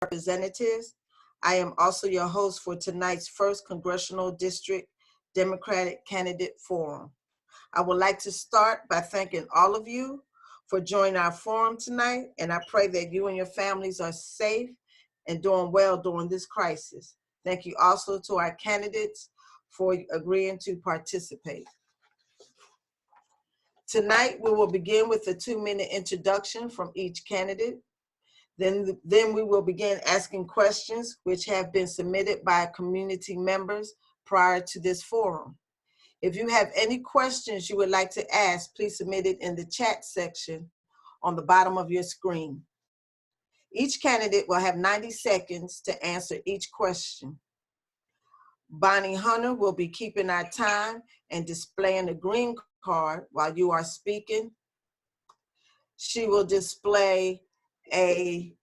Representatives. I am also your host for tonight's first Congressional District Democratic Candidate Forum. I would like to start by thanking all of you for joining our forum tonight, and I pray that you and your families are safe and doing well during this crisis. Thank you also to our candidates for agreeing to participate. Tonight, we will begin with a 2-minute introduction from each candidate. Then we will begin asking questions which have been submitted by community members prior to this forum. If you have any questions you would like to ask, please submit it in the chat section on the bottom of your screen. Each candidate will have 90 seconds to answer each question. Bonnie Hunter will be keeping our time and displaying the green card while you are speaking. She will display a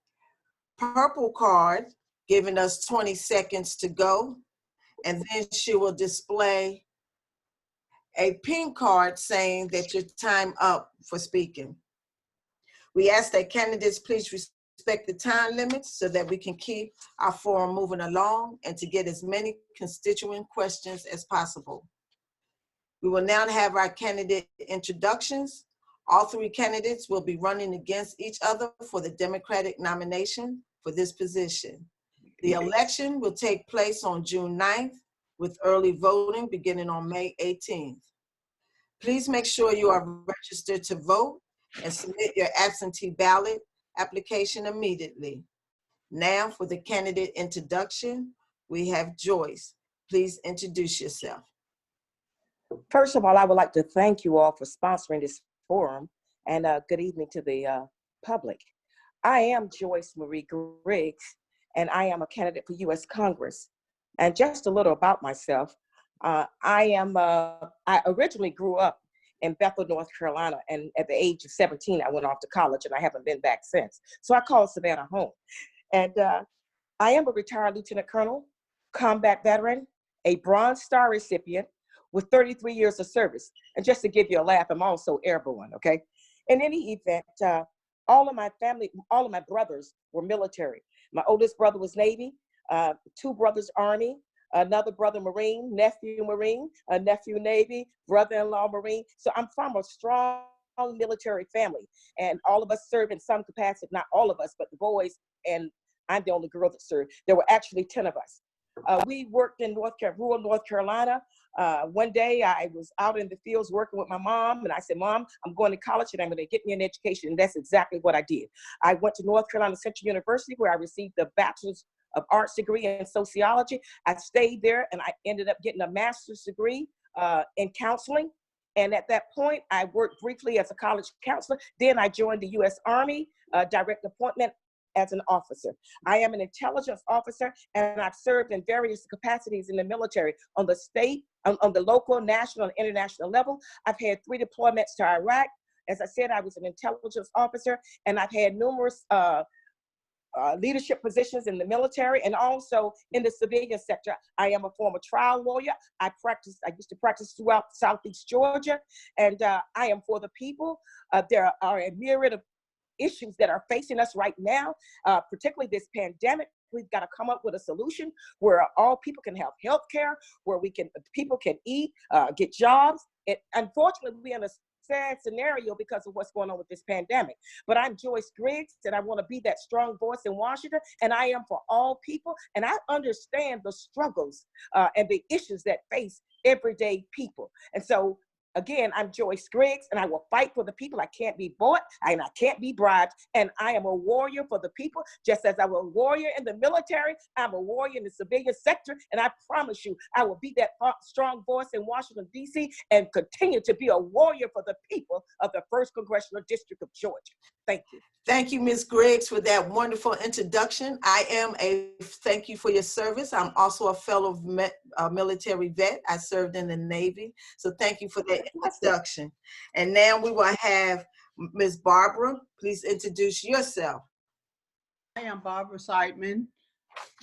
purple card, giving us 20 seconds to go. And then she will display a pink card saying that your time up for speaking. We ask that candidates please respect the time limits so that we can keep our forum moving along and to get as many constituent questions as possible. We will now have our candidate introductions. All 3 candidates will be running against each other for the Democratic nomination for this position. The election will take place on June 9th with early voting beginning on May 18th. Please make sure you are registered to vote and submit your absentee ballot application immediately. Now for the candidate introduction, we have Joyce. Please introduce yourself. First of all, I would like to thank you all for sponsoring this forum, and good evening to the public. I am Joyce Marie Griggs, and I am a candidate for U.S. Congress. And just a little about myself, I originally grew up in Bethel, North Carolina, and at the age of 17, I went off to college, and I haven't been back since. So I call Savannah home. And I am a retired lieutenant colonel, combat veteran, a Bronze Star recipient with 33 years of service. And just to give you a laugh, I'm also airborne, okay? In any event, all of my family, all of my brothers were military. My oldest brother was Navy, 2 brothers Army, another brother Marine, nephew Marine, a nephew Navy, brother-in-law Marine. So I'm from a strong military family, and all of us served in some capacity, not all of us, but the boys, and I'm the only girl that served. There were actually 10 of us. We worked in rural North Carolina. One day I was out in the fields working with my mom, and I said, Mom, I'm going to college and I'm going to get me an education. And that's exactly what I did. I went to North Carolina Central University, where I received the Bachelor's of Arts degree in sociology. I stayed there and I ended up getting a master's degree in counseling. And at that point, I worked briefly as a college counselor. Then I joined the U.S. Army, direct appointment as an officer. I am an intelligence officer, and I've served in various capacities in the military on the state, on the local, national, and international level. I've had 3 deployments to Iraq. As I said, I was an intelligence officer, and I've had numerous leadership positions in the military and also in the civilian sector. I am a former trial lawyer. I used to practice throughout Southeast Georgia, and I am for the people. There are a myriad of issues that are facing us right now, particularly this pandemic. We've got to come up with a solution where all people can have health care, where people can eat, get jobs. Unfortunately, we're in a sad scenario because of what's going on with this pandemic. But I'm Joyce Griggs, and I want to be that strong voice in Washington, and I am for all people, and I understand the struggles and the issues that face everyday people. And so, again, I'm Joyce Griggs, and I will fight for the people. I can't be bought, and I can't be bribed, and I am a warrior for the people, just as I'm a warrior in the military. I'm a warrior in the civilian sector, and I promise you, I will be that strong voice in Washington, D.C., and continue to be a warrior for the people of the 1st Congressional District of Georgia. Thank you. Thank you, Ms. Griggs, for that wonderful introduction. Thank you for your service. I'm also a fellow military vet. I served in the Navy. So thank you for that introduction. And now we will have Ms. Barbara. Please introduce yourself. I am Barbara Seidman,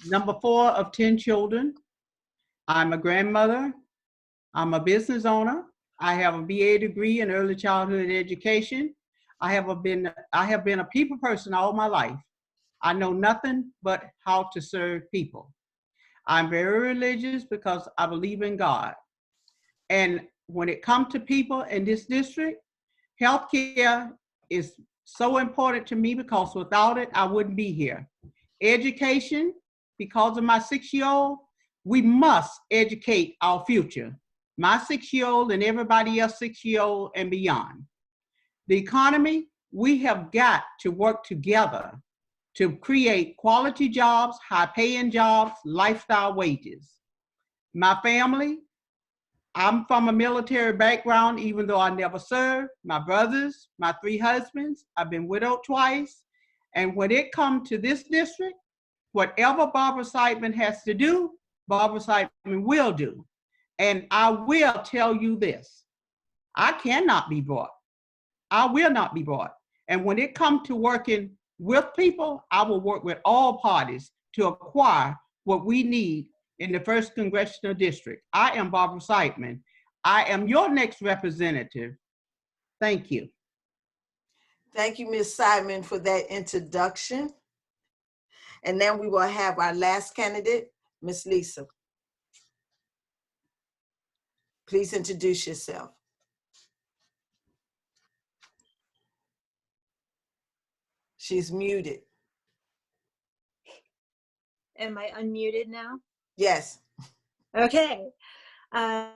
number 4 of 10 children. I'm a grandmother. I'm a business owner. I have a BA degree in early childhood education. I have been a people person all my life. I know nothing but how to serve people. I'm very religious because I believe in God. And when it comes to people in this district, healthcare is so important to me because without it, I wouldn't be here. Education, because of my 6-year-old, we must educate our future. My 6-year-old and everybody else 6-year-old and beyond. The economy, we have got to work together to create quality jobs, high-paying jobs, lifestyle wages. My family, I'm from a military background, even though I never served. My brothers, my 3 husbands, I've been widowed twice. And when it comes to this district, whatever Barbara Seidman has to do, Barbara Seidman will do. And I will tell you this, I cannot be bought. I will not be bought. And when it comes to working with people, I will work with all parties to acquire what we need in the 1st Congressional District. I am Barbara Seidman. I am your next representative. Thank you. Thank you, Ms. Seidman, for that introduction. And then we will have our last candidate, Ms. Lisa. Please introduce yourself. She's muted. Am I unmuted now? Yes. Okay. I'm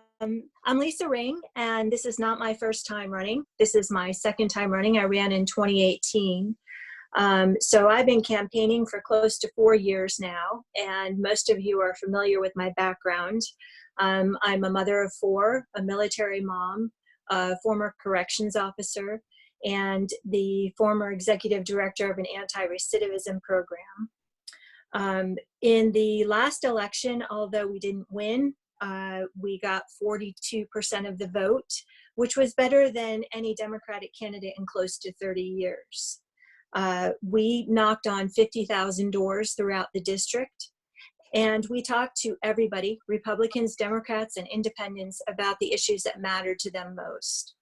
Lisa Ring, and this is not my first time running. This is my 2nd time running. I ran in 2018. So I've been campaigning for close to 4 years now, and most of you are familiar with my background. I'm a mother of 4, a military mom, a former corrections officer, and the former executive director of an anti-recidivism program. In the last election, although we didn't win, we got 42% of the vote, which was better than any Democratic candidate in close to 30 years. We knocked on 50,000 doors throughout the district, and we talked to everybody, Republicans, Democrats, and independents, about the issues that matter to them most.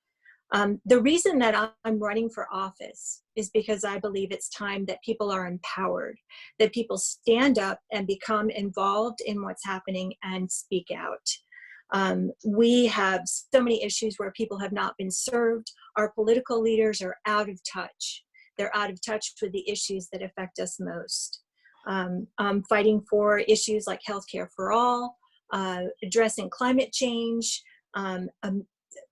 The reason that I'm running for office is because I believe it's time that people are empowered, that people stand up and become involved in what's happening and speak out. We have so many issues where people have not been served. Our political leaders are out of touch. They're out of touch with the issues that affect us most. I'm fighting for issues like healthcare for all, addressing climate change,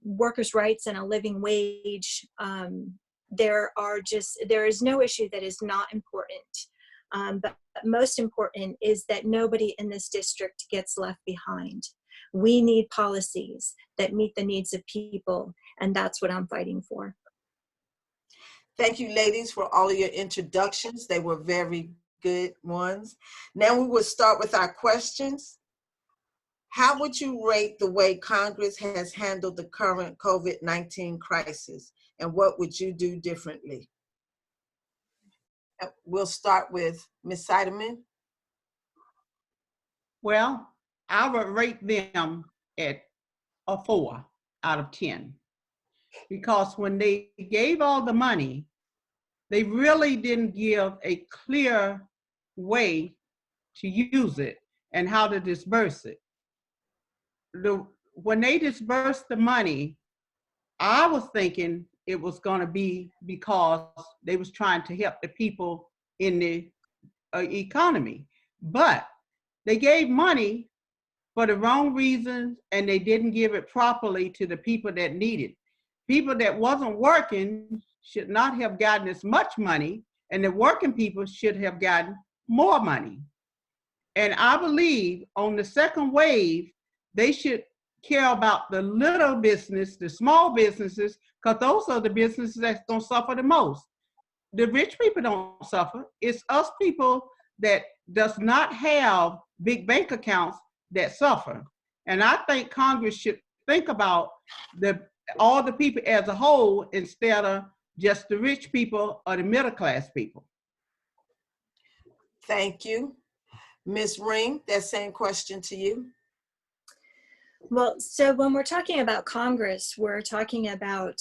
workers' rights and a living wage. There is no issue that is not important. But most important is that nobody in this district gets left behind. We need policies that meet the needs of people, and that's what I'm fighting for. Thank you, ladies, for all of your introductions. They were very good ones. Now we will start with our questions. How would you rate the way Congress has handled the current COVID-19 crisis, and what would you do differently? We'll start with Ms. Seidman. Well, I would rate them at a 4 out of 10. Because when they gave all the money, they really didn't give a clear way to use it and how to disperse it. When they dispersed the money, I was thinking it was going to be because they was trying to help the people in the economy. But they gave money for the wrong reasons, and they didn't give it properly to the people that needed. People that wasn't working should not have gotten as much money, and the working people should have gotten more money. And I believe on the second wave, they should care about the little business, the small businesses, because those are the businesses that's going to suffer the most. The rich people don't suffer. It's us people that does not have big bank accounts that suffer. And I think Congress should think about all the people as a whole instead of just the rich people or the middle class people. Thank you. Ms. Ring, that same question to you. Well, so when we're talking about Congress, we're talking about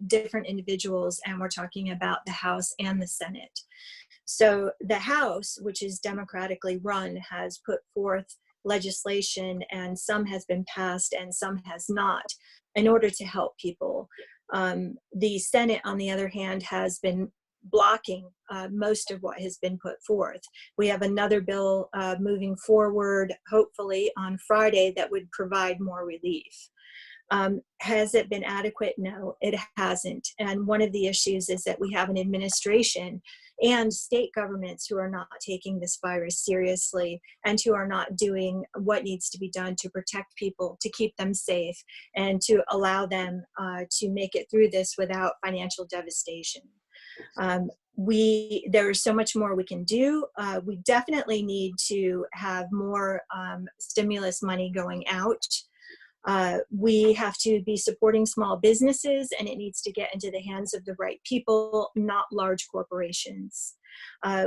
different individuals, and we're talking about the House and the Senate. So the House, which is democratically run, has put forth legislation, and some has been passed and some has not, in order to help people. The Senate, on the other hand, has been blocking most of what has been put forth. We have another bill moving forward, hopefully on Friday, that would provide more relief. Has it been adequate? No, it hasn't. And one of the issues is that we have an administration and state governments who are not taking this virus seriously and who are not doing what needs to be done to protect people, to keep them safe, and to allow them to make it through this without financial devastation. There's so much more we can do. We definitely need to have more stimulus money going out. We have to be supporting small businesses, and it needs to get into the hands of the right people, not large corporations.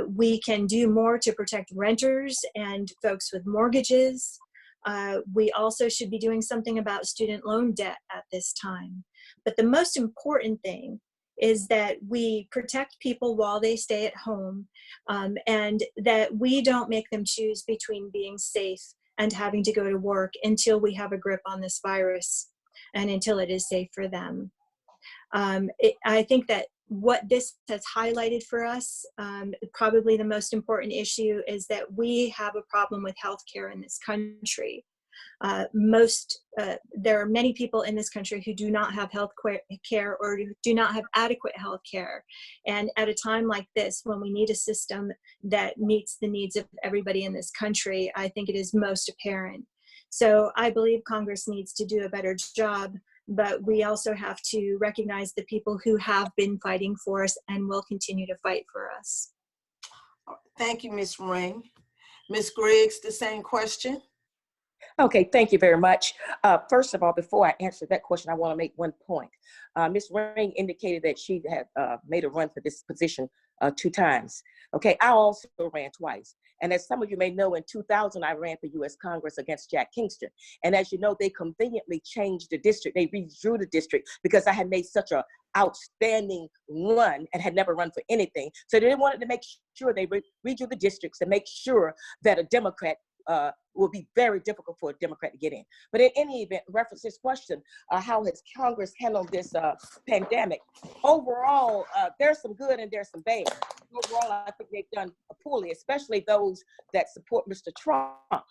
We can do more to protect renters and folks with mortgages. We also should be doing something about student loan debt at this time. But the most important thing is that we protect people while they stay at home, and that we don't make them choose between being safe and having to go to work until we have a grip on this virus and until it is safe for them. I think that what this has highlighted for us, probably the most important issue, is that we have a problem with healthcare in this country. There are many people in this country who do not have health care or do not have adequate health care. And at a time like this, when we need a system that meets the needs of everybody in this country, I think it is most apparent. So I believe Congress needs to do a better job, but we also have to recognize the people who have been fighting for us and will continue to fight for us. Thank you, Ms. Ring. Ms. Griggs, the same question. Okay, thank you very much. First of all, before I answer that question, I want to make one point. Ms. Ring indicated that she had made a run for this position 2 times. Okay, I also ran twice. And as some of you may know, in 2000, I ran for U.S. Congress against Jack Kingston. And as you know, they conveniently changed the district. They redrew the district because I had made such an outstanding run and had never run for anything. So they wanted to make sure they redrew the districts and make sure that a Democrat will be very difficult for a Democrat to get in. But in any event, reference this question, how has Congress handled this pandemic? Overall, there's some good and there's some bad. Overall, I think they've done poorly, especially those that support Mr. Trump.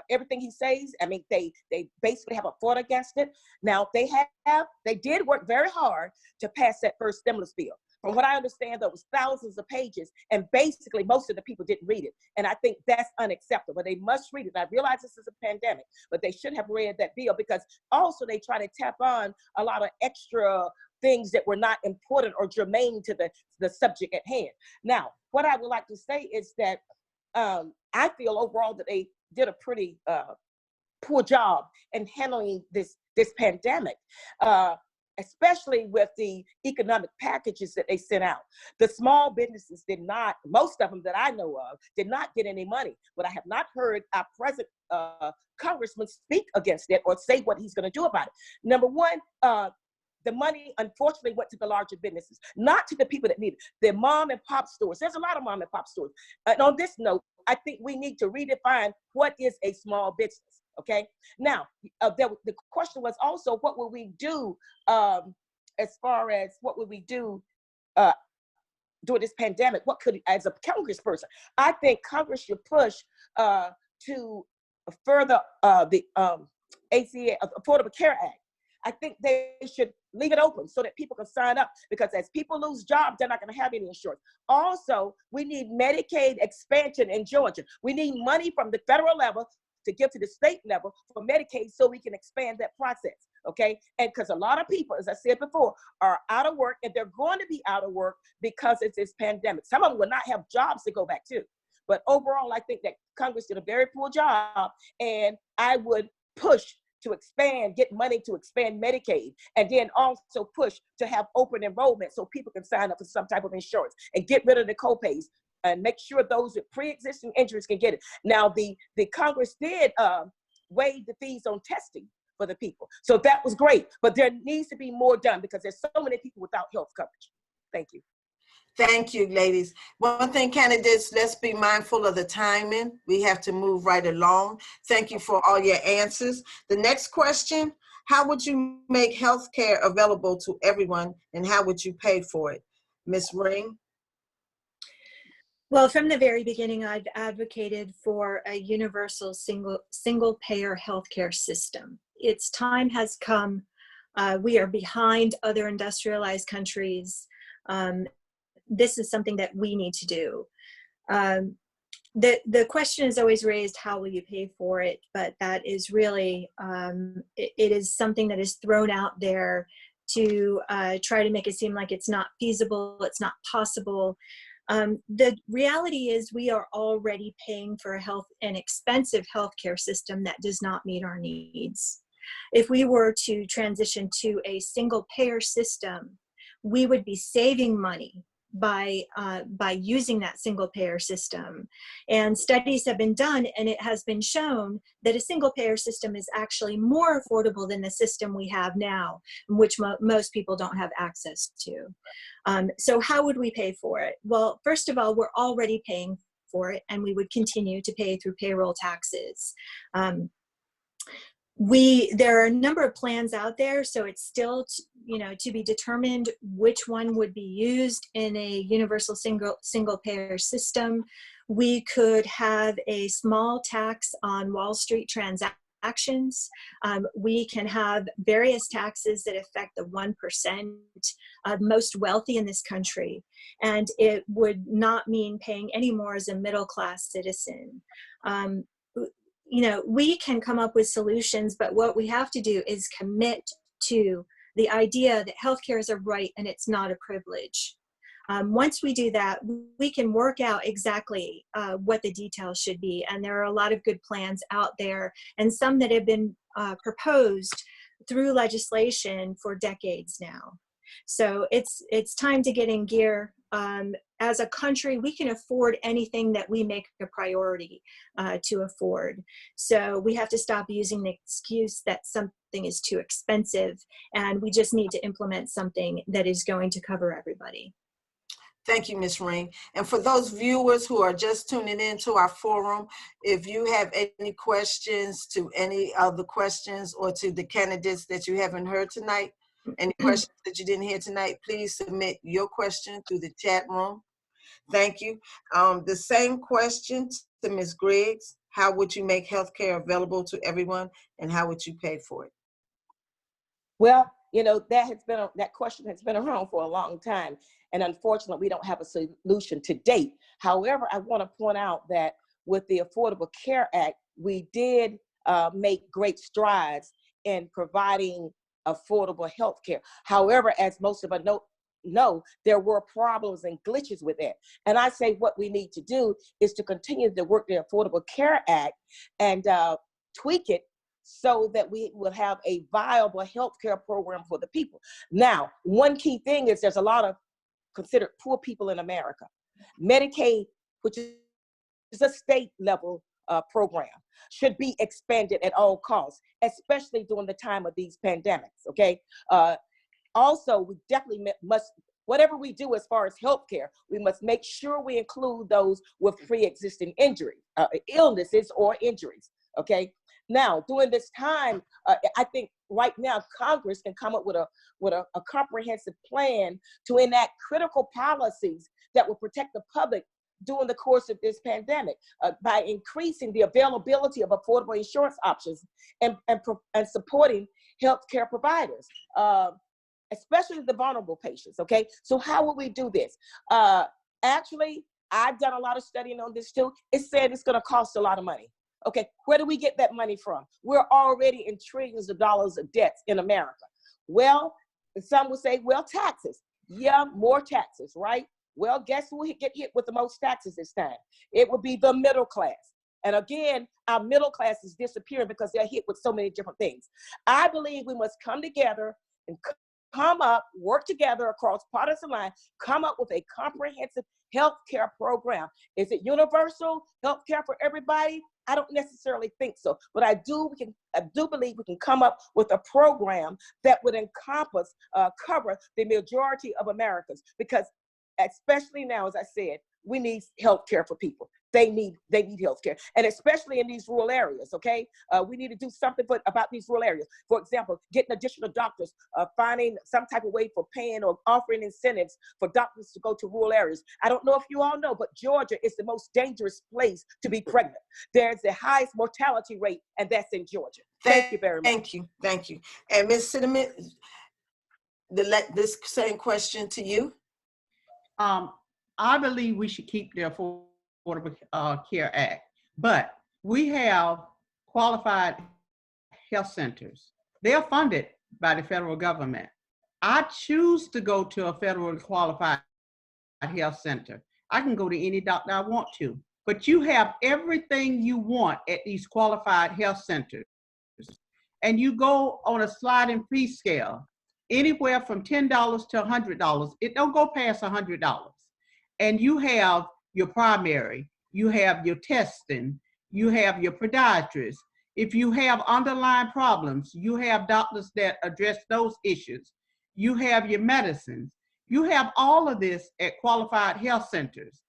Everything he says, I mean, they basically have a fought against it. Now, they did work very hard to pass that first stimulus bill. From what I understand, there was thousands of pages, and basically most of the people didn't read it. And I think that's unacceptable. They must read it. I realize this is a pandemic, but they should have read that bill, because also they try to tap on a lot of extra things that were not important or germane to the subject at hand. Now, what I would like to say is that I feel overall that they did a pretty poor job in handling this pandemic. Especially with the economic packages that they sent out. The small businesses did not, most of them that I know of, did not get any money. But I have not heard our present congressman speak against it or say what he's going to do about it. Number one, the money unfortunately went to the larger businesses, not to the people that need it. The mom and pop stores. There's a lot of mom and pop stores. And on this note, I think we need to redefine what is a small business. Okay. Now, the question was also, what will we do as far as what would we do during this pandemic? What could, as a congressperson, I think Congress should push to further the ACA, Affordable Care Act. I think they should leave it open so that people can sign up, because as people lose jobs, they're not going to have any insurance. Also, we need Medicaid expansion in Georgia. We need money from the federal level to give to the state level for Medicaid so we can expand that process, okay? And because a lot of people, as I said before, are out of work, and they're going to be out of work because it's this pandemic. Some of them will not have jobs to go back to. But overall, I think that Congress did a very poor job, and I would push to expand, get money to expand Medicaid, and then also push to have open enrollment so people can sign up for some type of insurance and get rid of the copays and make sure those with pre-existing injuries can get it. Now, the Congress did waive the fees on testing for the people. So that was great, but there needs to be more done because there's so many people without health coverage. Thank you. Thank you, ladies. One thing, candidates, let's be mindful of the timing. We have to move right along. Thank you for all your answers. The next question, how would you make health care available to everyone and how would you pay for it? Ms. Ring? Well, from the very beginning, I've advocated for a universal single payer healthcare system. Its time has come. We are behind other industrialized countries. This is something that we need to do. The question is always raised, how will you pay for it? But that is really, it is something that is thrown out there to try to make it seem like it's not feasible, it's not possible. The reality is we are already paying for an expensive healthcare system that does not meet our needs. If we were to transition to a single payer system, we would be saving money by using that single payer system. And studies have been done, and it has been shown that a single payer system is actually more affordable than the system we have now, which most people don't have access to. So how would we pay for it? Well, first of all, we're already paying for it, and we would continue to pay through payroll taxes. There are a number of plans out there, so it's still to be determined which one would be used in a universal single payer system. We could have a small tax on Wall Street transactions. We can have various taxes that affect the 1% most wealthy in this country, and it would not mean paying any more as a middle class citizen. We can come up with solutions, but what we have to do is commit to the idea that healthcare is a right and it's not a privilege. Once we do that, we can work out exactly what the details should be. And there are a lot of good plans out there, and some that have been proposed through legislation for decades now. So it's time to get in gear. As a country, we can afford anything that we make a priority to afford. So we have to stop using the excuse that something is too expensive, and we just need to implement something that is going to cover everybody. Thank you, Ms. Ring. And for those viewers who are just tuning in to our forum, if you have any questions to any of the questions or to the candidates that you haven't heard tonight, any questions that you didn't hear tonight, please submit your question through the chat room. Thank you. The same question to Ms. Griggs. How would you make healthcare available to everyone and how would you pay for it? Well, that question has been around for a long time. And unfortunately, we don't have a solution to date. However, I want to point out that with the Affordable Care Act, we did make great strides in providing affordable health care. However, as most of us know, there were problems and glitches with it. And I say what we need to do is to continue to work the Affordable Care Act and tweak it so that we will have a viable healthcare program for the people. Now, one key thing is there's a lot of considered poor people in America. Medicaid, which is a state level program, should be expanded at all costs, especially during the time of these pandemics, okay? Also, we definitely must, whatever we do as far as healthcare, we must make sure we include those with pre-existing injuries, illnesses or injuries, okay? Now, during this time, I think right now Congress can come up with a comprehensive plan to enact critical policies that will protect the public during the course of this pandemic by increasing the availability of affordable insurance options and supporting healthcare providers, especially the vulnerable patients, okay? So how will we do this? Actually, I've done a lot of studying on this too. It said it's gonna cost a lot of money. Okay, where do we get that money from? We're already in trillions of dollars of debts in America. Well, some will say, well, taxes. Yeah, more taxes, right? Well, guess who will get hit with the most taxes this time? It would be the middle class. And again, our middle class is disappearing because they're hit with so many different things. I believe we must come together and work together across partisan lines, come up with a comprehensive healthcare program. Is it universal healthcare for everybody? I don't necessarily think so, but I do believe we can come up with a program that would cover the majority of Americans, because especially now, as I said, we need health care for people. They need health care, and especially in these rural areas, okay? We need to do something about these rural areas. For example, getting additional doctors, finding some type of way for paying or offering incentives for doctors to go to rural areas. I don't know if you all know, but Georgia is the most dangerous place to be pregnant. There's the highest mortality rate, and that's in Georgia. Thank you very much. Thank you. And Ms. Seidman, this same question to you. I believe we should keep the Affordable Care Act, but we have qualified health centers. They are funded by the federal government. I choose to go to a federally qualified health center. I can go to any doctor I want to, but you have everything you want at these qualified health centers. And you go on a sliding fee scale, anywhere from $10 to $100. It don't go past $100. And you have your primary, you have your testing, you have your podiatrist. If you have underlying problems, you have doctors that address those issues. You have your medicines. You have all of this at qualified health centers.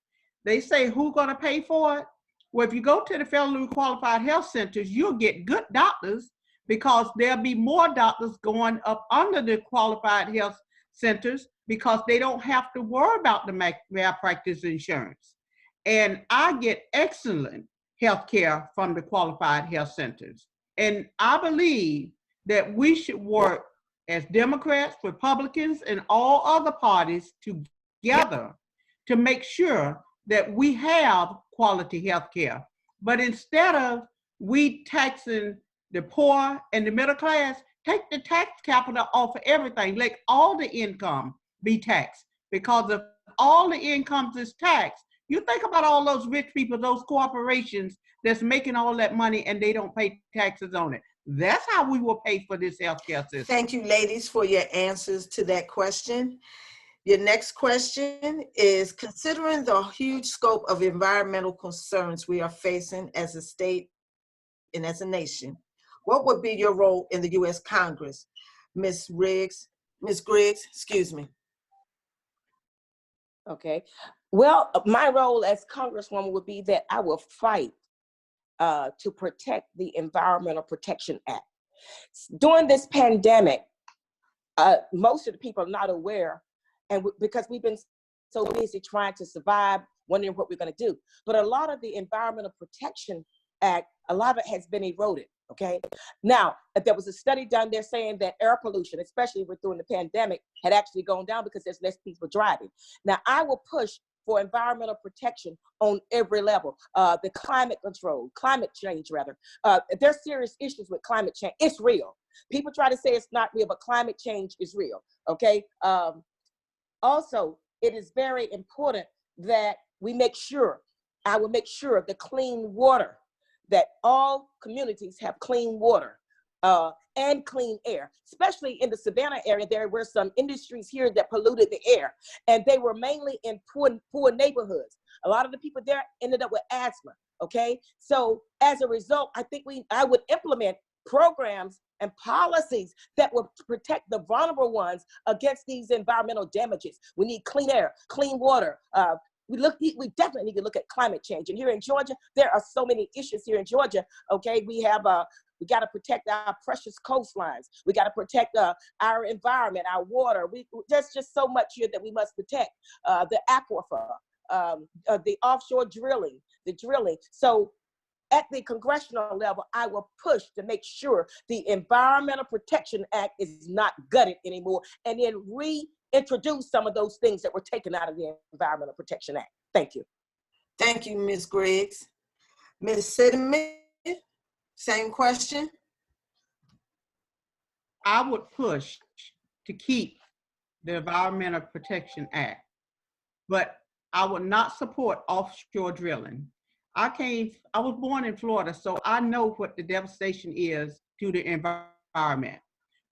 They say, who's gonna pay for it? Well, if you go to the federally qualified health centers, you'll get good doctors, because there'll be more doctors going up under the qualified health centers, because they don't have to worry about the malpractice insurance. And I get excellent health care from the qualified health centers. And I believe that we should work as Democrats, Republicans, and all other parties together to make sure that we have quality health care. But instead of we taxing the poor and the middle class, take the tax capital off of everything. Let all the income be taxed, because if all the incomes is taxed, you think about all those rich people, those corporations that's making all that money and they don't pay taxes on it. That's how we will pay for this healthcare system. Thank you, ladies, for your answers to that question. Your next question is, considering the huge scope of environmental concerns we are facing as a state and as a nation, what would be your role in the U.S. Congress? Ms. Griggs, excuse me. Okay. Well, my role as Congresswoman would be that I will fight to protect the Environmental Protection Act. During this pandemic, most of the people are not aware, and because we've been so busy trying to survive, wondering what we're going to do. But a lot of the Environmental Protection Act, a lot of it has been eroded. Okay. Now, there was a study done there saying that air pollution, especially during the pandemic, had actually gone down because there's less people driving. Now, I will push for environmental protection on every level. The climate control, climate change rather. There's serious issues with climate change. It's real. People try to say it's not real, but climate change is real. Okay. Also, it is very important that we make sure, I will make sure the clean water, that all communities have clean water and clean air, especially in the Savannah area. There were some industries here that polluted the air, and they were mainly in poor neighborhoods. A lot of the people there ended up with asthma, okay? So as a result, I think I would implement programs and policies that will protect the vulnerable ones against these environmental damages. We need clean air, clean water. We definitely need to look at climate change. And here in Georgia, there are so many issues here in Georgia. Okay, we got to protect our precious coastlines. We got to protect our environment, our water. There's just so much here that we must protect. The aquifer, the offshore drilling, the drilling. So at the congressional level, I will push to make sure the Environmental Protection Act is not gutted anymore, and then reintroduce some of those things that were taken out of the Environmental Protection Act. Thank you. Thank you, Ms. Griggs. Ms. Seidman, same question. I would push to keep the Environmental Protection Act, but I would not support offshore drilling. I was born in Florida, so I know what the devastation is to the environment.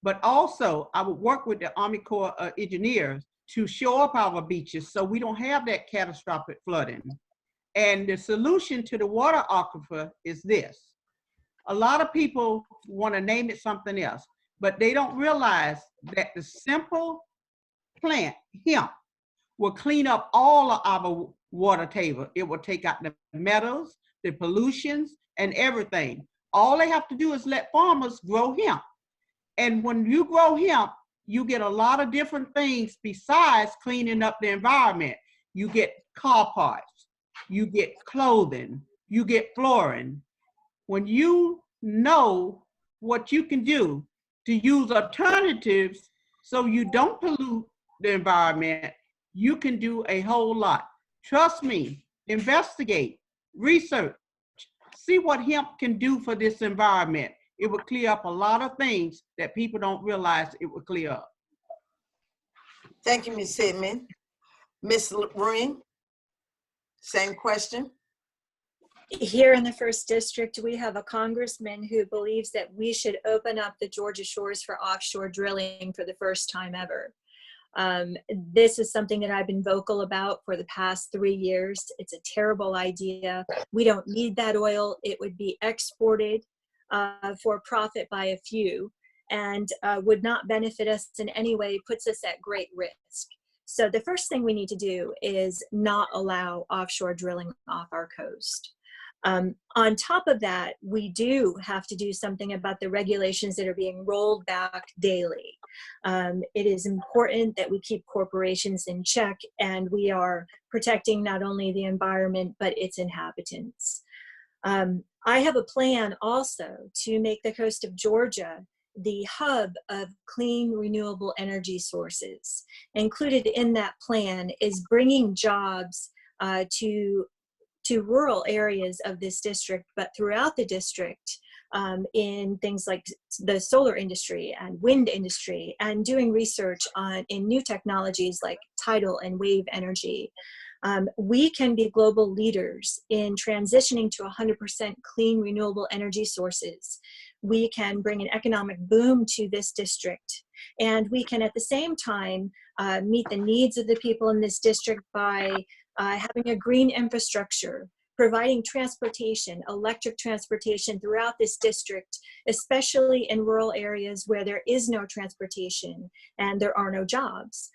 But also, I would work with the Army Corps of Engineers to shore up our beaches so we don't have that catastrophic flooding. And the solution to the water aquifer is this. A lot of people want to name it something else, but they don't realize that the simple plant, hemp, will clean up all of our water table. It will take out the metals, the pollutions, and everything. All they have to do is let farmers grow hemp. And when you grow hemp, you get a lot of different things besides cleaning up the environment. You get car parts, you get clothing, you get flooring. When you know what you can do to use alternatives so you don't pollute the environment, you can do a whole lot. Trust me, investigate, research, see what hemp can do for this environment. It will clear up a lot of things that people don't realize it will clear up. Thank you, Ms. Seidman. Ms. Ring, same question. Here in the 1st District, we have a congressman who believes that we should open up the Georgia shores for offshore drilling for the first time ever. This is something that I've been vocal about for the past 3 years. It's a terrible idea. We don't need that oil. It would be exported for profit by a few and would not benefit us in any way, puts us at great risk. So the first thing we need to do is not allow offshore drilling off our coast. On top of that, we do have to do something about the regulations that are being rolled back daily. It is important that we keep corporations in check and we are protecting not only the environment, but its inhabitants. I have a plan also to make the coast of Georgia the hub of clean, renewable energy sources. Included in that plan is bringing jobs to rural areas of this district, but throughout the district, in things like the solar industry and wind industry, and doing research in new technologies like tidal and wave energy. We can be global leaders in transitioning to 100% clean, renewable energy sources. We can bring an economic boom to this district, and we can at the same time meet the needs of the people in this district by having a green infrastructure, providing transportation, electric transportation throughout this district, especially in rural areas where there is no transportation and there are no jobs.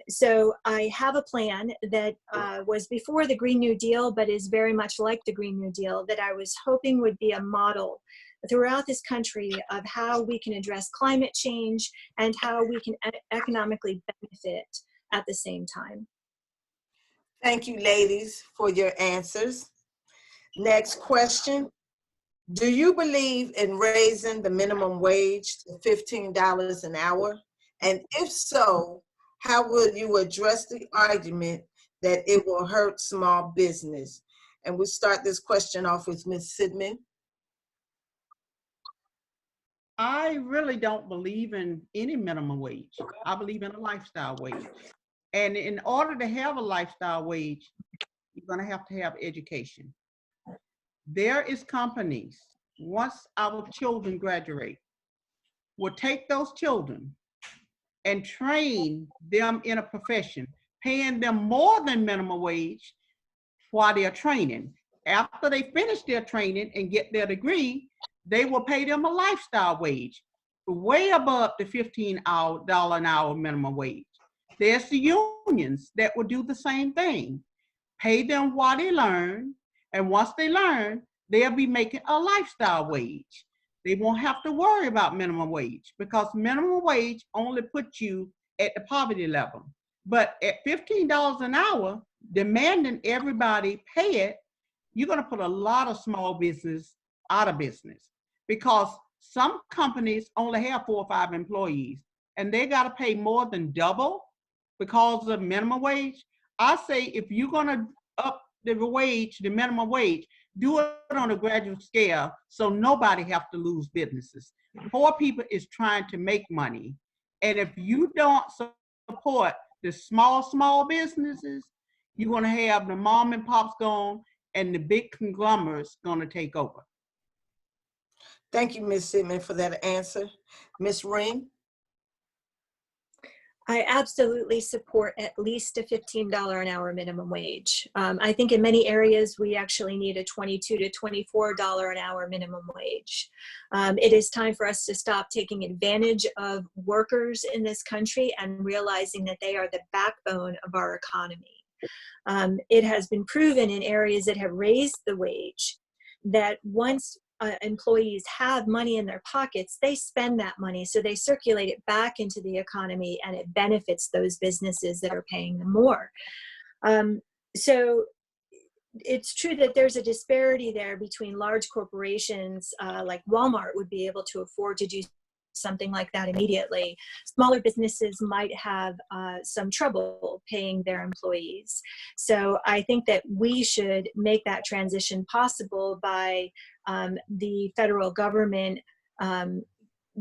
So I have a plan that was before the Green New Deal, but is very much like the Green New Deal, that I was hoping would be a model throughout this country of how we can address climate change and how we can economically benefit at the same time. Thank you, ladies, for your answers. Next question. Do you believe in raising the minimum wage to $15 an hour? And if so, how will you address the argument that it will hurt small business? And we'll start this question off with Ms. Seidman. I really don't believe in any minimum wage. I believe in a lifestyle wage. And in order to have a lifestyle wage, you're going to have education. There is companies, once our children graduate, will take those children and train them in a profession, paying them more than minimum wage while they're training. After they finish their training and get their degree, they will pay them a lifestyle wage, way above the $15 an hour minimum wage. There's the unions that will do the same thing. Pay them while they learn, and once they learn, they'll be making a lifestyle wage. They won't have to worry about minimum wage because minimum wage only puts you at the poverty level. But at $15 an hour, demanding everybody pay it, you're going to put a lot of small business out of business because some companies only have 4 or 5 employees and they got to pay more than double because of minimum wage. I say if you're going to up the wage, the minimum wage, do it on a gradual scale so nobody have to lose businesses. Poor people is trying to make money. And if you don't support the small businesses, you're going to have the mom and pops gone and the big conglomerates going to take over. Thank you, Ms. Seidman, for that answer. Ms. Ring? I absolutely support at least a $15 an hour minimum wage. I think in many areas we actually need a $22 to $24 an hour minimum wage. It is time for us to stop taking advantage of workers in this country and realizing that they are the backbone of our economy. It has been proven in areas that have raised the wage that once employees have money in their pockets, they spend that money. So they circulate it back into the economy and it benefits those businesses that are paying them more. So it's true that there's a disparity there between large corporations like Walmart would be able to afford to do something like that immediately. Smaller businesses might have some trouble paying their employees. So I think that we should make that transition possible by the federal government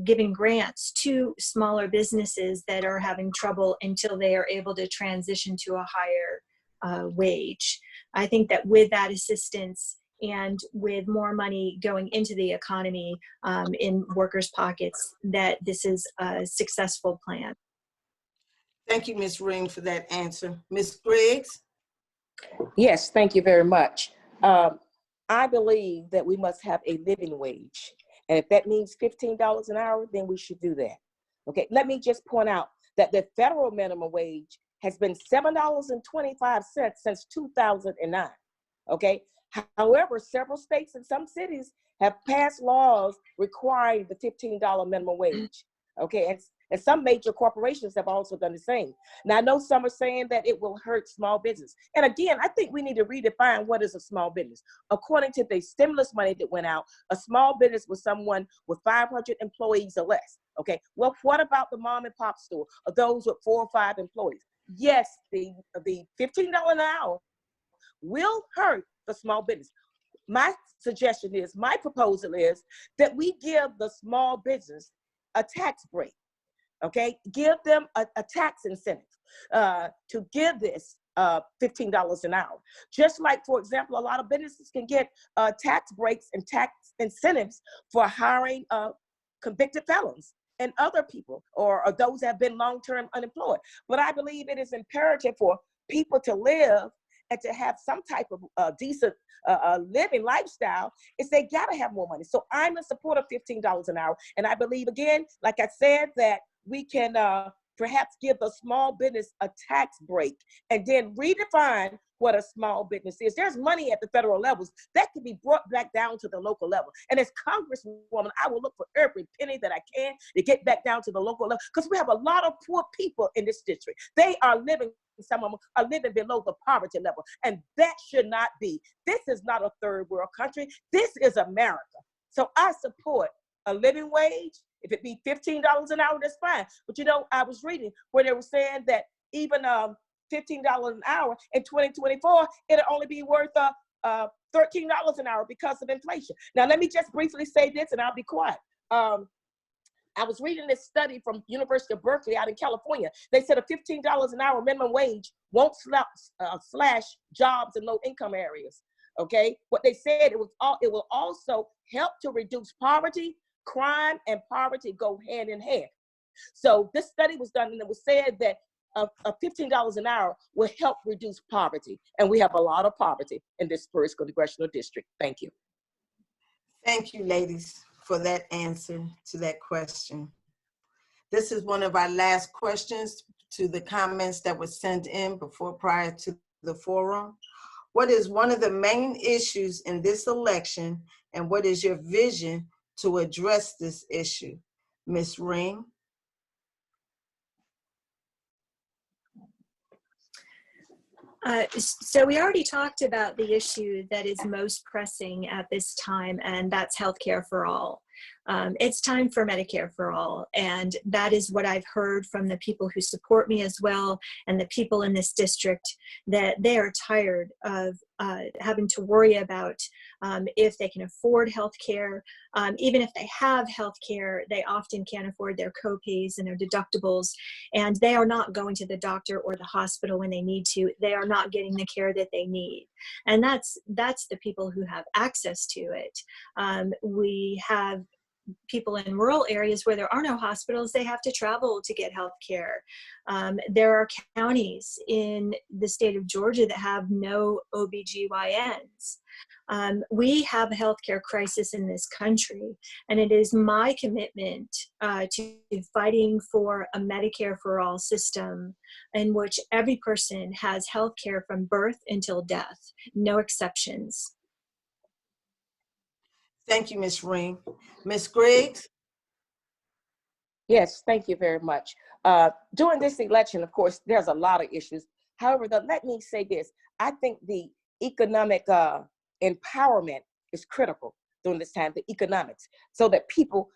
giving grants to smaller businesses that are having trouble until they are able to transition to a higher wage. I think that with that assistance and with more money going into the economy in workers' pockets, that this is a successful plan. Thank you, Ms. Ring, for that answer. Ms. Griggs? Yes, thank you very much. I believe that we must have a living wage. And if that means $15 an hour, then we should do that. Okay, let me just point out that the federal minimum wage has been $7.25 since 2009. Okay, however, several states and some cities have passed laws requiring the $15 minimum wage. Okay, and some major corporations have also done the same. Now, I know some are saying that it will hurt small business. And again, I think we need to redefine what is a small business. According to the stimulus money that went out, a small business was someone with 500 employees or less. Okay, well, what about the mom and pop store or those with 4 or 5 employees? Yes, the $15 an hour will hurt the small business. My suggestion is, my proposal is that we give the small business a tax break. Okay, give them a tax incentive to give this $15 an hour. Just like, for example, a lot of businesses can get tax breaks and tax incentives for hiring convicted felons and other people or those that have been long-term unemployed. But I believe it is imperative for people to live and to have some type of decent living lifestyle, is they gotta have more money. So I'm in support of $15 an hour. And I believe, again, like I said, that we can perhaps give the small business a tax break and then redefine what a small business is. There's money at the federal levels that can be brought back down to the local level. And as Congresswoman, I will look for every penny that I can to get back down to the local level, because we have a lot of poor people in this district. They are living, some of them are living below the poverty level, and that should not be. This is not a third world country. This is America. So I support a living wage. If it be $15 an hour, that's fine. But you know, I was reading where they were saying that even $15 an hour in 2024, it'll only be worth $13 an hour because of inflation. Now, let me just briefly say this, and I'll be quiet. I was reading this study from University of Berkeley out in California. They said a $15 an hour minimum wage won't slash jobs in low income areas. Okay, what they said, it will also help to reduce poverty. Crime and poverty go hand in hand. So this study was done, and it was said that a $15 an hour will help reduce poverty. And we have a lot of poverty in this first congressional district. Thank you. Thank you, ladies, for that answer to that question. This is one of our last questions to the comments that were sent in prior to the forum. What is one of the main issues in this election, and what is your vision to address this issue? Ms. Ring? So we already talked about the issue that is most pressing at this time, and that's healthcare for all. It's time for Medicare for all, and that is what I've heard from the people who support me as well, and the people in this district, that they are tired of having to worry about if they can afford healthcare. Even if they have healthcare, they often can't afford their copays and their deductibles, and they are not going to the doctor or the hospital when they need to. They are not getting the care that they need, and that's the people who have access to it. We have people in rural areas where there are no hospitals, they have to travel to get health care. There are counties in the state of Georgia that have no OBGYNs. We have a healthcare crisis in this country, and it is my commitment to fighting for a Medicare for all system in which every person has healthcare from birth until death, no exceptions. Thank you, Ms. Ring. Ms. Griggs? Yes, thank you very much. During this election, of course, there's a lot of issues. However, let me say this. I think the economic empowerment is critical during this time, the economics, so that people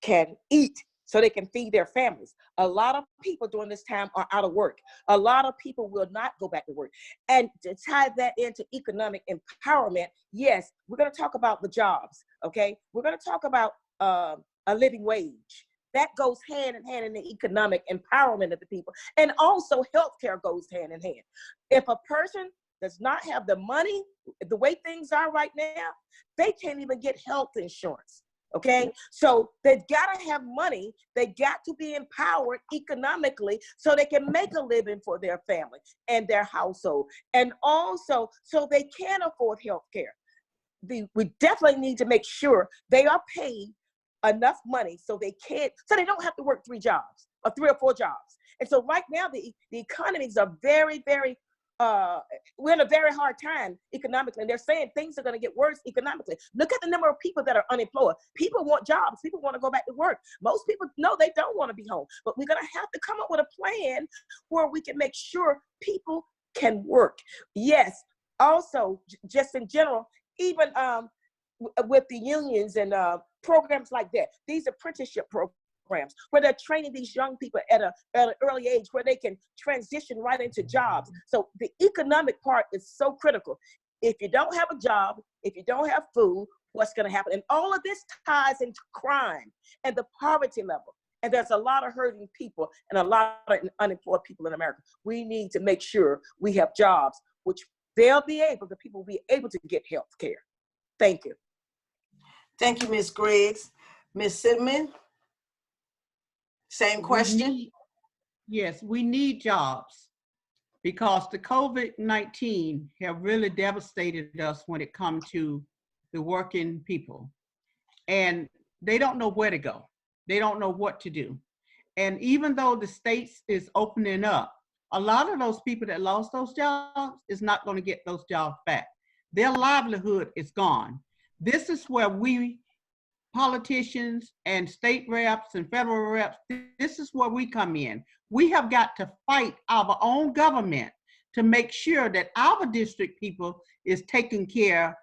can eat, so they can feed their families. A lot of people during this time are out of work. A lot of people will not go back to work. And to tie that into economic empowerment, yes, we're gonna talk about the jobs, okay? We're gonna talk about a living wage. That goes hand in hand in the economic empowerment of the people. And also healthcare goes hand in hand. If a person does not have the money, the way things are right now, they can't even get health insurance. Okay, so they've got to have money. They got to be empowered economically so they can make a living for their family and their household, and also so they can afford health care. We definitely need to make sure they are paid enough money so they don't have to work 3 jobs or 3 or 4 jobs. And so right now the economies are very, very we're in a very hard time economically, and they're saying things are going to get worse economically. Look at the number of people that are unemployed. People want jobs. People want to go back to work. Most people, no, they don't want to be home. But we're going to have to come up with a plan where we can make sure people can work. Yes. Also, just in general, even with the unions and programs like that, these apprenticeship programs where they're training these young people at an early age where they can transition right into jobs. So the economic part is so critical. If you don't have a job, if you don't have food, what's going to happen? And all of this ties into crime and the poverty level. And there's a lot of hurting people and a lot of unemployed people in America. We need to make sure we have jobs, which the people will be able to get health care. Thank you. Thank you, Ms. Griggs. Ms. Seidman? Same question. Yes, we need jobs because the COVID-19 have really devastated us when it comes to the working people. And they don't know where to go. They don't know what to do. And even though the states is opening up, a lot of those people that lost those jobs is not going to get those jobs back. Their livelihood is gone. This is where we politicians and state reps and federal reps, this is where we come in. We have got to fight our own government to make sure that our district people is taken care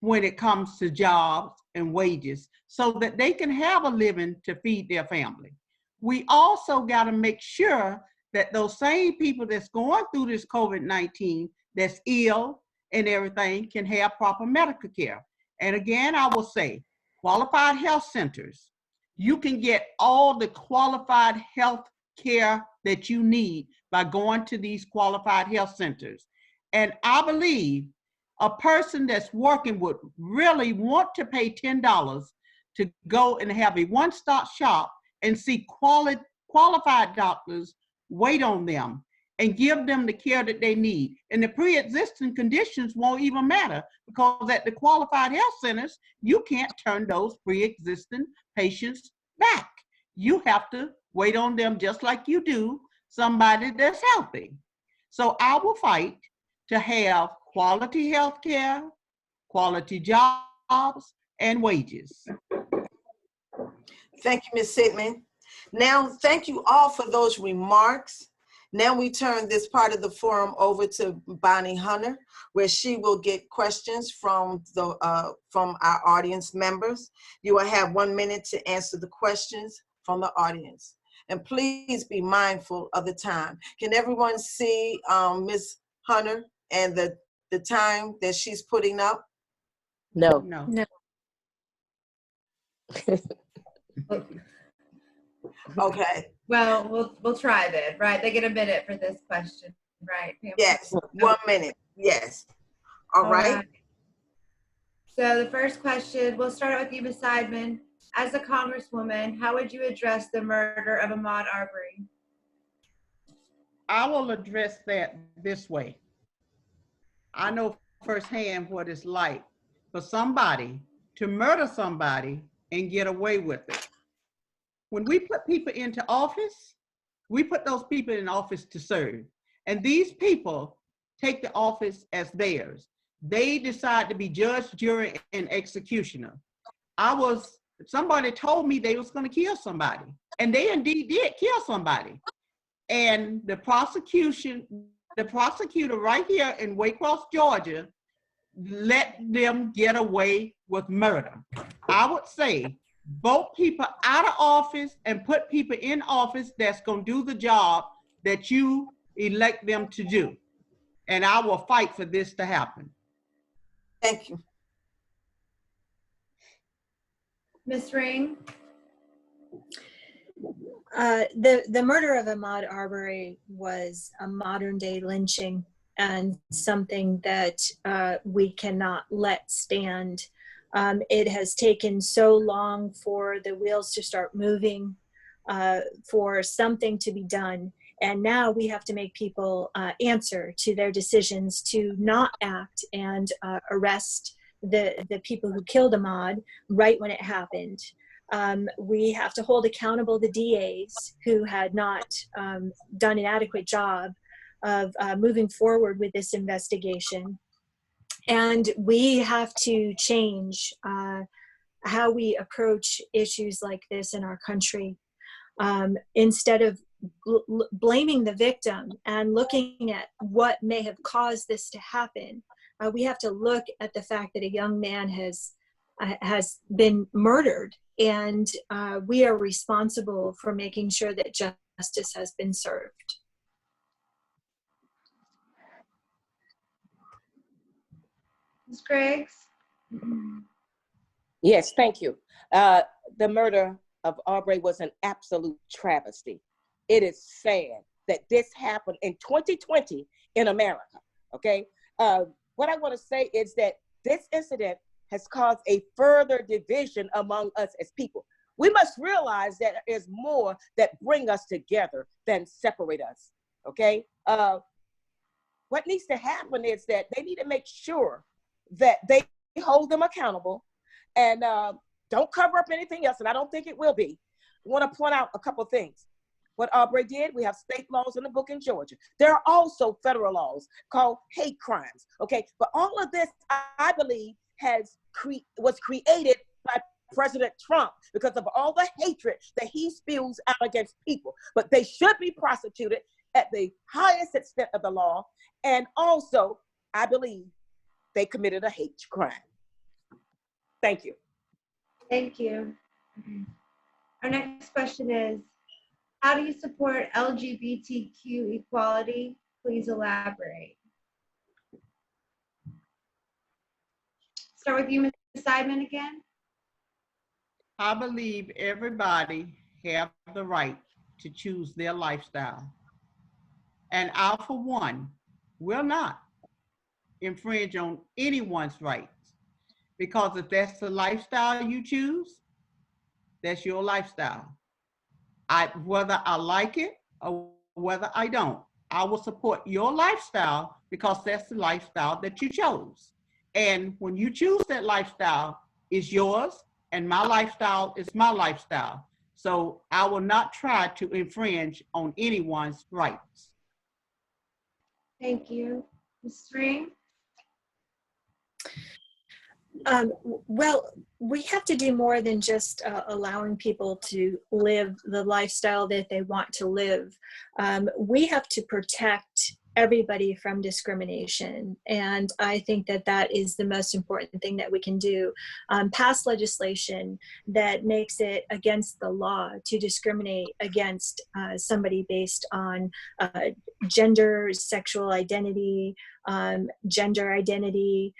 when it comes to jobs and wages so that they can have a living to feed their family. We also got to make sure that those same people that's going through this COVID-19, that's ill and everything, can have proper medical care. And again, I will say, qualified health centers, you can get all the qualified health care that you need by going to these qualified health centers. And I believe a person that's working would really want to pay $10 to go and have a one-stop shop and see qualified doctors wait on them and give them the care that they need. And the pre-existing conditions won't even matter because at the qualified health centers, you can't turn those pre-existing patients back. You have to wait on them just like you do somebody that's healthy. So I will fight to have quality health care, quality jobs, and wages. Thank you, Ms. Seidman. Now, thank you all for those remarks. Now we turn this part of the forum over to Bonnie Hunter, where she will get questions from our audience members. You will have 1 minute to answer the questions from the audience. And please be mindful of the time. Can everyone see Ms. Hunter and the time that she's putting up? No. No. Okay. Well, we'll try then, right? They get a minute for this question, right? Yes, 1 minute. Yes. All right. So the first question, we'll start out with you, Ms. Seidman. As a congresswoman, how would you address the murder of Ahmaud Arbery? I will address that this way. I know firsthand what it's like for somebody to murder somebody and get away with it. When we put people into office, we put those people in office to serve. And these people take the office as theirs. They decide to be judge, jury, and executioner. Somebody told me they was gonna kill somebody, and they indeed did kill somebody. And the prosecutor right here in Waycross, Georgia, let them get away with murder. I would say vote people out of office and put people in office that's gonna do the job that you elect them to do. And I will fight for this to happen. Thank you. Ms. Ring? The murder of Ahmaud Arbery was a modern day lynching, and something that we cannot let stand. It has taken so long for the wheels to start moving, for something to be done. And now we have to make people answer to their decisions to not act and arrest the people who killed Ahmaud right when it happened. We have to hold accountable the DAs who had not done an adequate job of moving forward with this investigation. And we have to change how we approach issues like this in our country. Instead of blaming the victim and looking at what may have caused this to happen, we have to look at the fact that a young man has been murdered, and we are responsible for making sure that justice has been served. Ms. Griggs? Yes, thank you. The murder of Arbery was an absolute travesty. It is sad that this happened in 2020 in America, okay? What I want to say is that this incident has caused a further division among us as people. We must realize that there is more that bring us together than separate us, okay? What needs to happen is that they need to make sure that they hold them accountable and don't cover up anything else, and I don't think it will be. I want to point out a couple of things. What Arbery did, we have state laws in the book in Georgia. There are also federal laws called hate crimes, okay? But all of this, I believe, was created by President Trump because of all the hatred that he spews out against people. But they should be prosecuted at the highest extent of the law. And also, I believe they committed a hate crime. Thank you. Thank you. Our next question is, how do you support LGBTQ equality? Please elaborate. Start with you, Ms. Seidman, again. I believe everybody have the right to choose their lifestyle. And I, for one, will not infringe on anyone's rights, because if that's the lifestyle you choose, that's your lifestyle. Whether I like it or whether I don't, I will support your lifestyle because that's the lifestyle that you chose. And when you choose that lifestyle, it's yours, and my lifestyle is my lifestyle. So I will not try to infringe on anyone's rights. Thank you. Ms. Ring? Well, we have to do more than just allowing people to live the lifestyle that they want to live. We have to protect everybody from discrimination. And I think that that is the most important thing that we can do. Pass legislation that makes it against the law to discriminate against somebody based on gender, sexual identity, gender identity.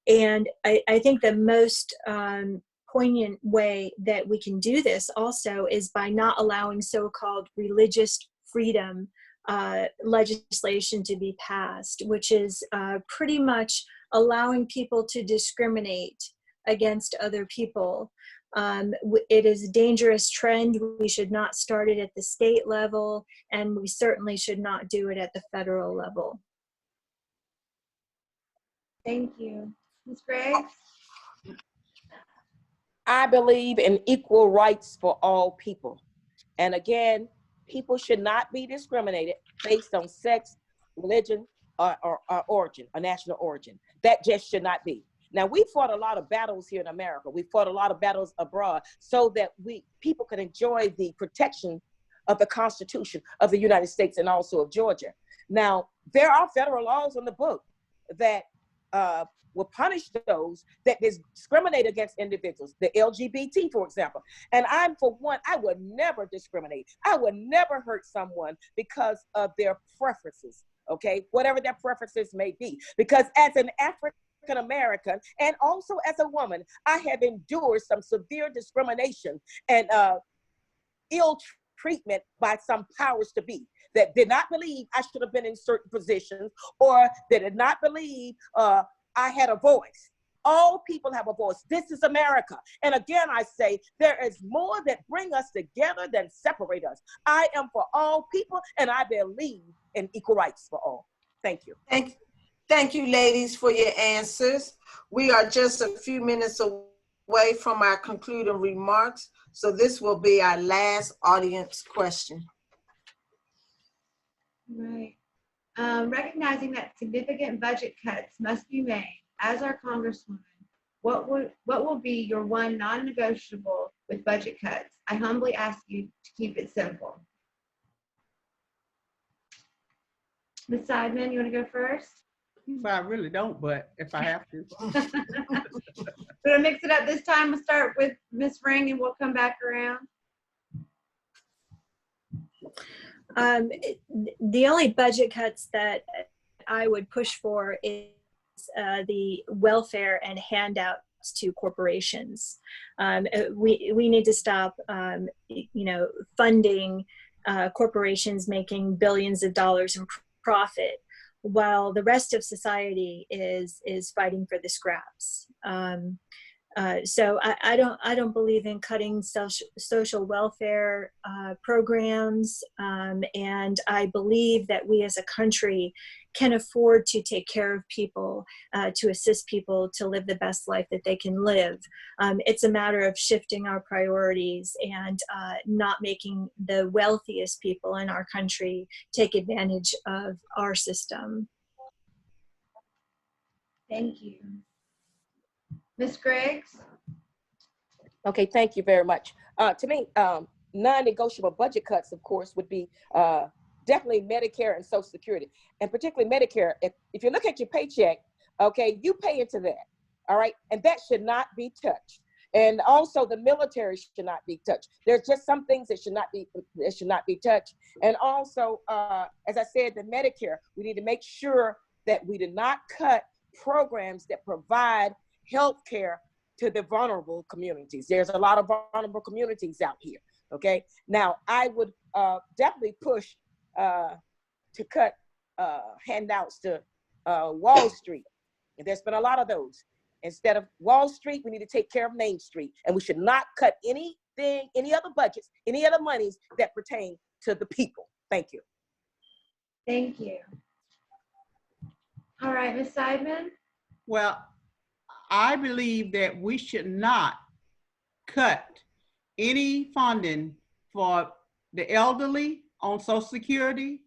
And I think the most poignant way that we can do this also is by not allowing so-called religious freedom legislation to be passed, which is pretty much allowing people to discriminate against other people. It is a dangerous trend. We should not start it at the state level, and we certainly should not do it at the federal level. Thank you. Ms. Griggs? I believe in equal rights for all people. And again, people should not be discriminated based on sex, religion, or origin, or national origin. That just should not be. Now, we fought a lot of battles here in America. We fought a lot of battles abroad so that people could enjoy the protection of the Constitution of the United States and also of Georgia. Now, there are federal laws on the book that will punish those that discriminate against individuals, the LGBT, for example. And I'm, for one, I would never discriminate. I would never hurt someone because of their preferences, okay? Whatever their preferences may be. Because as an African-American and also as a woman, I have endured some severe discrimination and ill treatment by some powers to be that did not believe I should have been in certain positions, or that did not believe I had a voice. All people have a voice. This is America. And again, I say there is more that bring us together than separate us. I am for all people, and I believe in equal rights for all. Thank you. Thank you, ladies, for your answers. We are just a few minutes away from our concluding remarks, so this will be our last audience question. Right. Recognizing that significant budget cuts must be made, as our Congresswoman, what will be your one non-negotiable with budget cuts? I humbly ask you to keep it simple. Ms. Seidman, you want to go first? Well, I really don't, but if I have to. We're going to mix it up this time. We'll start with Ms. Ring and we'll come back around. The only budget cuts that I would push for is the welfare and handouts to corporations. We need to stop, funding corporations making billions of dollars in profit, while the rest of society is fighting for the scraps. So I don't believe in cutting social welfare programs, and I believe that we as a country can afford to take care of people, to assist people to live the best life that they can live. It's a matter of shifting our priorities and not making the wealthiest people in our country take advantage of our system. Thank you. Ms. Griggs? Okay, thank you very much. To me, non-negotiable budget cuts, of course, would be definitely Medicare and Social Security, and particularly Medicare. If you look at your paycheck, okay, you pay into that, all right? And that should not be touched. And also the military should not be touched. There's just some things that should not be touched. And also, as I said, the Medicare, we need to make sure that we do not cut programs that provide health care to the vulnerable communities. There's a lot of vulnerable communities out here, okay? Now, I would definitely push to cut handouts to Wall Street. And there's been a lot of those. Instead of Wall Street, we need to take care of Main Street. And we should not cut anything, any other budgets, any other monies that pertain to the people. Thank you. Thank you. All right, Ms. Seidman? Well, I believe that we should not cut any funding for the elderly on Social Security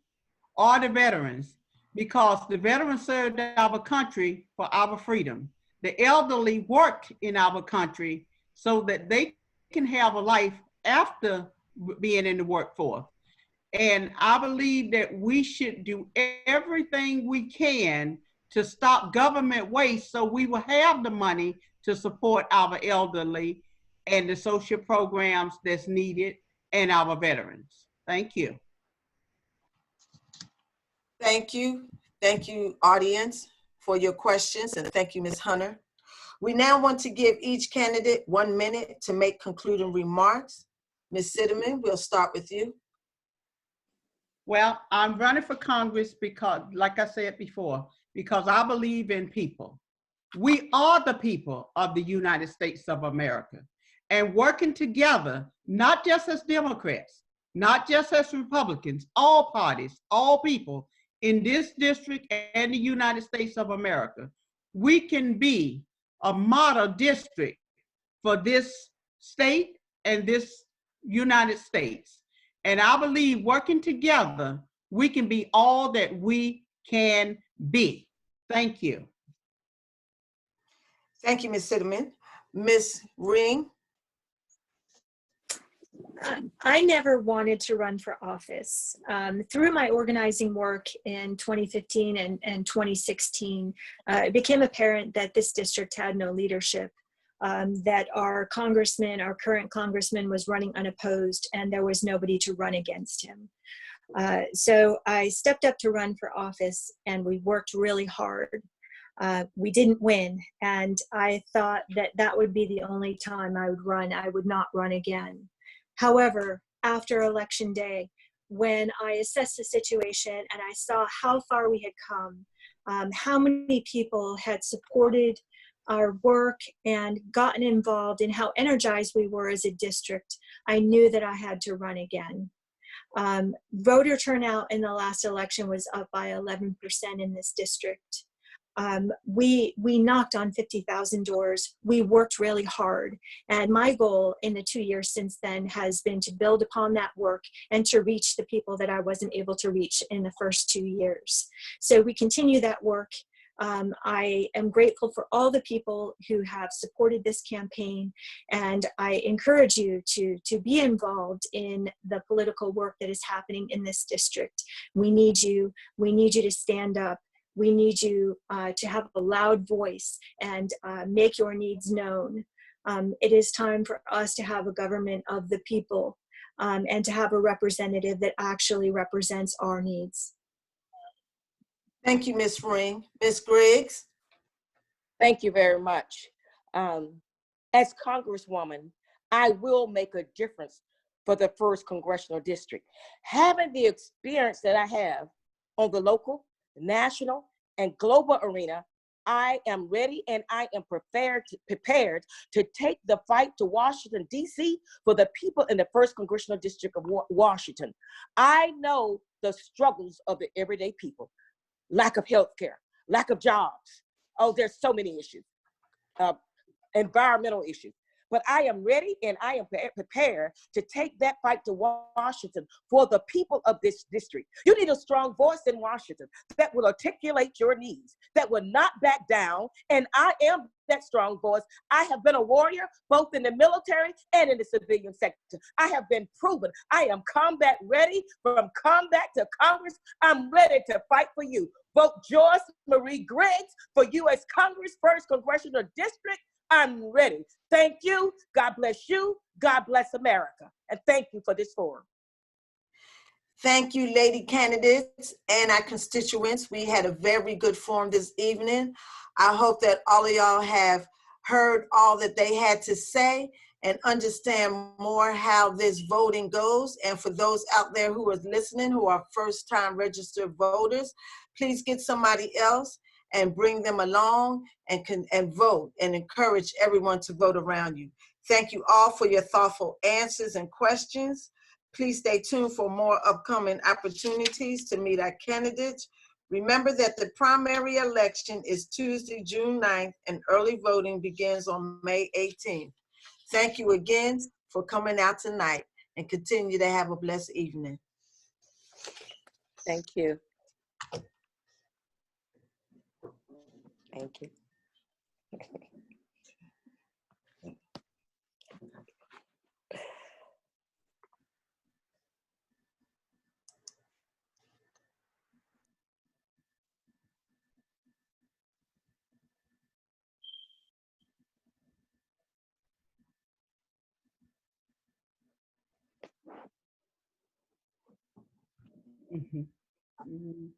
or the veterans, because the veterans served our country for our freedom. The elderly worked in our country so that they can have a life after being in the workforce. And I believe that we should do everything we can to stop government waste so we will have the money to support our elderly and the social programs that's needed and our veterans. Thank you. Thank you. Thank you, audience, for your questions, and thank you, Ms. Hunter. We now want to give each candidate 1 minute to make concluding remarks. Ms. Seidman, we'll start with you. Well, I'm running for Congress because, like I said before, because I believe in people. We are the people of the United States of America. and working together, not just as Democrats, not just as Republicans, all parties, all people in this district and the United States of America, we can be a model district for this state and this United States. And I believe working together, we can be all that we can be. Thank you. Thank you, Ms. Seidman. Ms. Ring? I never wanted to run for office. Through my organizing work in 2015 and 2016, it became apparent that this district had no leadership, that our current congressman was running unopposed, and there was nobody to run against him. So I stepped up to run for office, and we worked really hard. We didn't win, and I thought that that would be the only time I would run. I would not run again. However, after Election Day, when I assessed the situation and I saw how far we had come, how many people had supported our work and gotten involved, and how energized we were as a district, I knew that I had to run again. Voter turnout in the last election was up by 11% in this district. We knocked on 50,000 doors. We worked really hard. And my goal in the 2 years since then has been to build upon that work and to reach the people that I wasn't able to reach in the first 2 years. So we continue that work. I am grateful for all the people who have supported this campaign, and I encourage you to be involved in the political work that is happening in this district. We need you. We need you to stand up. We need you to have a loud voice and make your needs known. It is time for us to have a government of the people and to have a representative that actually represents our needs. Thank you, Ms. Ring. Ms. Griggs? Thank you very much. As Congresswoman, I will make a difference for the 1st Congressional District. Having the experience that I have on the local, national, and global arena, I am ready and I am prepared to take the fight to Washington, D.C. for the people in the 1st Congressional District of Washington. I know the struggles of the everyday people. Lack of health care, lack of jobs. Oh, there's so many issues, environmental issues. But I am ready and I am prepared to take that fight to Washington for the people of this district. You need a strong voice in Washington that will articulate your needs, that will not back down. And I am that strong voice. I have been a warrior, both in the military and in the civilian sector. I have been proven. I am combat ready. From combat to Congress, I'm ready to fight for you. Vote Joyce Marie Griggs for U.S. Congress, 1st Congressional District. I'm ready. Thank you. God bless you. God bless America. And thank you for this forum. Thank you, lady candidates and our constituents. We had a very good forum this evening. I hope that all of y'all have heard all that they had to say and understand more how this voting goes. And for those out there who are listening, who are first-time registered voters, please get somebody else and bring them along and vote and encourage everyone to vote around you. Thank you all for your thoughtful answers and questions. Please stay tuned for more upcoming opportunities to meet our candidates. Remember that the primary election is Tuesday, June 9th, and early voting begins on May 18th. Thank you again for coming out tonight, and continue to have a blessed evening. Thank you. Thank you. Mhm. Mhm.